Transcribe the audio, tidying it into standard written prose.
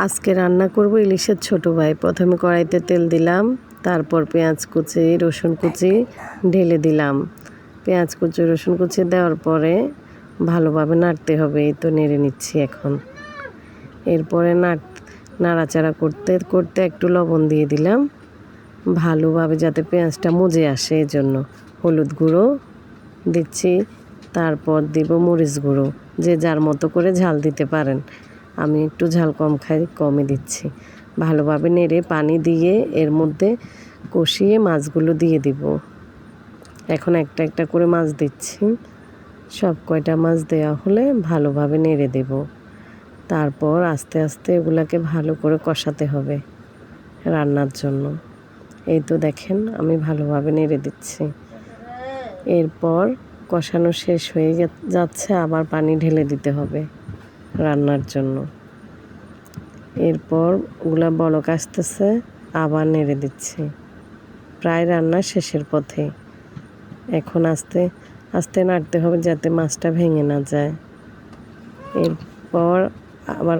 আজকে রান্না করব ইলিশের ছোট ভাই। প্রথমে কড়াইতে তেল দিলাম, তারপর পেঁয়াজ কুচি রসুন কুচি ঢেলে দিলাম। পেঁয়াজ কুচি রসুন কুচি দেওয়ার পরে ভালোভাবে নাড়তে হবে। এই তো নেড়ে নিচ্ছি এখন। এরপরে নাড়াচাড়া করতে করতে একটু লবণ দিয়ে দিলাম ভালোভাবে, যাতে পেঁয়াজটা মজে আসে। এই জন্য হলুদ গুঁড়ো দিচ্ছি, তারপর দিব মরিচ গুঁড়ো। যে যার মতো করে ঝাল দিতে পারেন। আমি একটু ঝাল কম খাই, কমই দিচ্ছি। ভালোভাবে নেড়ে পানি দিয়ে এর মধ্যে কষিয়ে মাছগুলো দিয়ে দিব। এখন একটা একটা করে মাছ দিচ্ছি। সব কয়টা মাছ দেওয়া হলে ভালোভাবে নেড়ে দেব। তারপর আস্তে আস্তে এগুলাকে ভালো করে কষাতে হবে রান্নার জন্য। এই তো দেখেন আমি ভালোভাবে নেড়ে দিচ্ছি। এরপর কষানো শেষ হয়ে যাচ্ছে, আবার পানি ঢেলে দিতে হবে রান্নার জন্য। এরপর ওগুলা বলক আসতেছে, আবার নেড়ে দিচ্ছি। প্রায় রান্না শেষের পথে। এখন আস্তে আস্তে নাড়তে হবে যাতে মাছটা ভেঙে না যায়। এরপর আবার